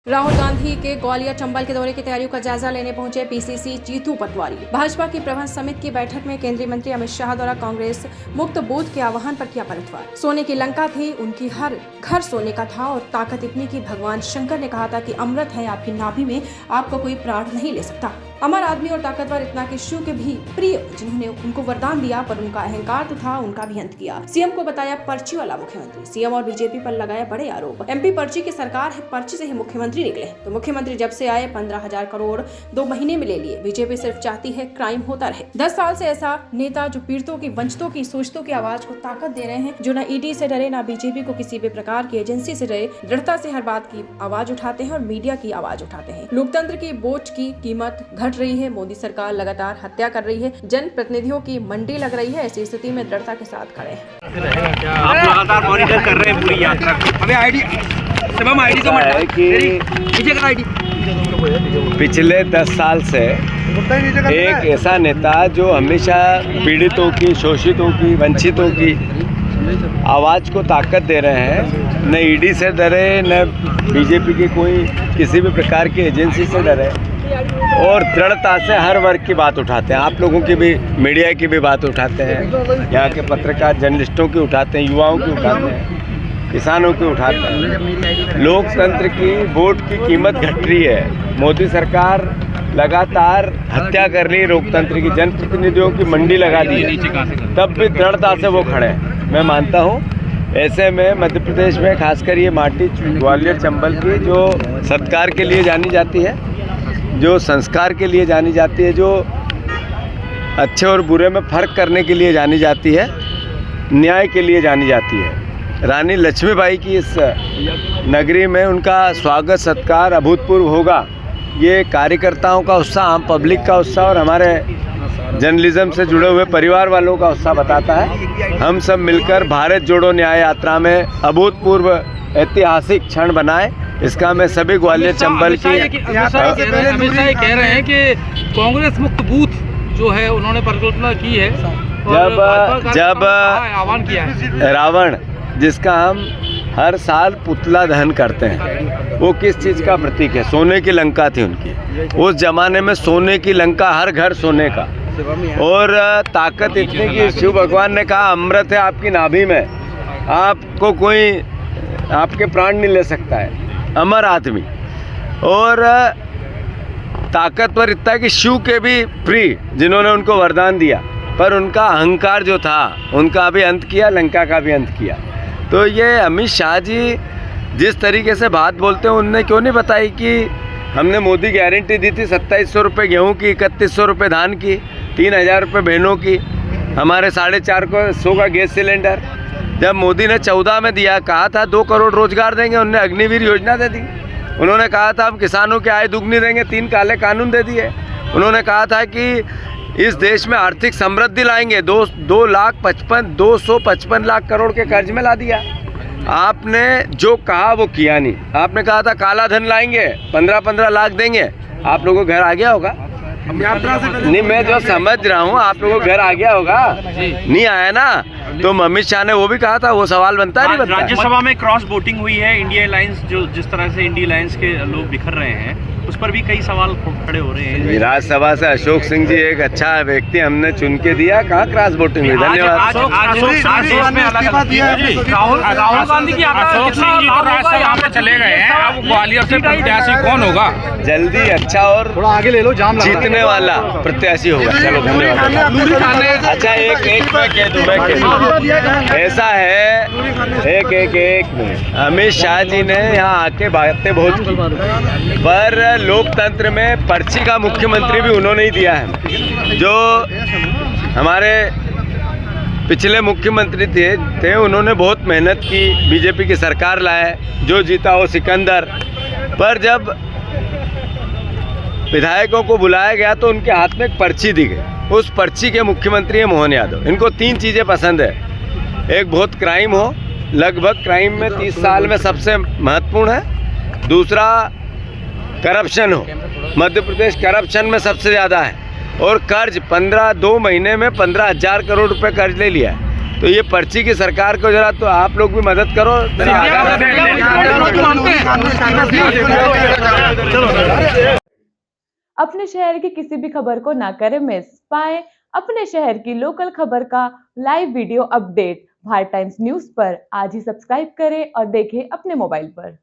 राहुल गांधी के ग्वालियर चंबल के दौरे की तैयारियों का जायजा लेने पहुंचे पीसीसी जीतू पटवारी। भाजपा की प्रबंध समिति की बैठक में केंद्रीय मंत्री अमित शाह द्वारा कांग्रेस मुक्त बूथ के आह्वान पर किया पलटवार। सोने की लंका थी, उनकी हर घर सोने का था और ताकत इतनी कि भगवान शंकर ने कहा था कि अमृत है आपकी नाभि में, आपको कोई प्राण नहीं ले सकता। अमर आदमी और ताकतवर इतना कि शिव के भी प्रिय, जिन्होंने उनको वरदान दिया, पर उनका अहंकार तो था, उनका भी अंत किया। सीएम को बताया पर्ची वाला मुख्यमंत्री। सीएम और बीजेपी पर लगाया बड़े आरोप। एमपी पर्ची की सरकार है, पर्ची से ही मुख्यमंत्री निकले। तो मुख्यमंत्री जब से आए 15,000 करोड़ 2 महीने में ले लिए। बीजेपी सिर्फ चाहती है क्राइम होता रहे। 10 साल से ऐसा नेता जो पीड़ितों की, वंचितों की, शोषितों की आवाज को ताकत दे रहे हैं, जो न ईडी से डरे, न बीजेपी को किसी भी प्रकार की एजेंसी से डरे, दृढ़ता से हर बात की आवाज उठाते हैं और मीडिया की आवाज उठाते हैं। लोकतंत्र की बोझ की कीमत घट रही है। मोदी सरकार लगातार हत्या कर रही है। जन प्रतिनिधियों की मंडी लग रही है। ऐसी स्थिति में दृढ़ता के साथ खड़े हैं। आप लगातार मॉनिटर कर रहे हैं पूरी यात्रा को। अबे आईडी तो आईडी पिछले 10 साल से एक ऐसा नेता जो हमेशा पीड़ितों की, शोषितों की, वंचितों की आवाज को ताकत दे रहे हैं। न ईडी से डरे, न बीजेपी की कोई किसी भी प्रकार की एजेंसी से डरे और दृढ़ता से हर वर्ग की बात उठाते हैं। आप लोगों की भी, मीडिया की भी बात उठाते हैं, यहाँ के पत्रकार जर्नलिस्टों की उठाते हैं, युवाओं की उठाते हैं, किसानों की उठाते हैं। लोकतंत्र की वोट की कीमत घट रही है। मोदी सरकार लगातार हत्या कर रही है लोकतंत्र की, जनप्रतिनिधियों की मंडी लगा दी है, तब भी दृढ़ता से वो खड़े हैं। मैं मानता हूँ ऐसे में मध्य प्रदेश में खासकर ये माटी ग्वालियर चंबल की जो सत्कार के लिए जानी जाती है, जो संस्कार के लिए जानी जाती है, जो अच्छे और बुरे में फ़र्क करने के लिए जानी जाती है, न्याय के लिए जानी जाती है। रानी लक्ष्मीबाई की इस नगरी में उनका स्वागत सत्कार अभूतपूर्व होगा। ये कार्यकर्ताओं का उत्साह, आम पब्लिक का उत्साह और हमारे जर्नलिज्म से जुड़े हुए परिवार वालों का उत्साह बताता है। हम सब मिलकर भारत जोड़ो न्याय यात्रा में अभूतपूर्व ऐतिहासिक क्षण बनाए, इसका मैं सभी ग्वालियर चंबल की हमेशा ये कह रहे हैं कि कांग्रेस मुक्त बूथ जो है उन्होंने परिकल्पना की है। जब आह्वान किया है रावण, जिसका हम हर साल पुतला दहन करते हैं, वो किस चीज़ का प्रतीक है? सोने की लंका थी उनकी। उस जमाने में सोने की लंका, हर घर सोने का, और ताकत इतनी कि शिव भगवान ने कहा अमृत है आपकी नाभि में, आपको कोई आपके प्राण नहीं ले सकता है। अमर आदमी और ताकतवर इतना कि शिव के भी प्रिय, जिन्होंने उनको वरदान दिया, पर उनका अहंकार जो था उनका भी अंत किया, लंका का भी अंत किया। तो ये अमित शाह जी जिस तरीके से बात बोलते हैं, उनने क्यों नहीं बताई कि हमने मोदी गारंटी दी थी 2700 रुपये गेहूँ की, 3100 रुपये धान की, 3000 रुपये बहनों की, हमारे 450 का गैस सिलेंडर। जब मोदी ने 14 में दिया, कहा था 2 करोड़ रोजगार देंगे, उन्होंने अग्निवीर योजना दे दी। उन्होंने कहा था हम किसानों की आय दुगनी देंगे, 3 काले कानून दे दिए। उन्होंने कहा था कि इस देश में आर्थिक समृद्धि लाएंगे, 255 लाख करोड़ के कर्ज में ला दिया। आपने जो कहा वो किया नहीं। आपने कहा था काला धन लाएंगे, 15 लाख देंगे, आप लोगों को घर आ गया होगा? नहीं, मैं जो समझ रहा हूँ आप लोगों को घर आ गया होगा, नहीं आया ना? तो अमित शाह ने वो भी कहा था, वो सवाल बनता है। राज्यसभा में क्रॉस वोटिंग हुई है, इंडिया अलायंस जो जिस तरह से इंडिया अलायंस के लोग बिखर रहे हैं, उस पर भी कई सवाल खड़े हो रहे हैं। राज्यसभा से अशोक सिंह जी एक अच्छा व्यक्ति हमने चुन के दिया, कहाँ क्रॉस वोटिंग हुई? धन्यवाद। राहुल गांधी की यहाँ पे चले गए हैं, अब ग्वालियर से प्रत्याशी कौन होगा? जल्दी अच्छा और थोड़ा आगे ले लो, जाम जीतने वाला प्रत्याशी होगा। चलो धन्यवाद। अच्छा एक मैं कह दूँ, ऐसा है, एक मिनट। अमित शाह जी ने यहाँ आके बातें बहुत की, पर लोकतंत्र में पर्ची का मुख्यमंत्री भी उन्होंने ही दिया है। जो हमारे पिछले मुख्यमंत्री थे उन्होंने बहुत मेहनत की, बीजेपी की सरकार लाए, जो जीता वो सिकंदर। पर जब विधायकों को बुलाया गया तो उनके हाथ में एक पर्ची दी गई। उस पर्ची के मुख्यमंत्री हैं मोहन यादव। इनको 3 चीज़ें पसंद है। एक, बहुत क्राइम हो, लगभग क्राइम में 30 साल में सबसे महत्वपूर्ण है। दूसरा, करप्शन हो, मध्य प्रदेश करप्शन में सबसे ज़्यादा है। और कर्ज 2 महीने में 15,000 करोड़ रुपए कर्ज ले लिया है। तो ये पर्ची की सरकार को जरा तो आप लोग भी मदद करो। अपने शहर की किसी भी खबर को ना करें मिस। पाएं अपने शहर की लोकल खबर का live video update Bharat times news पर। आज ही सब्सक्राइब करें और देखें अपने मोबाइल पर।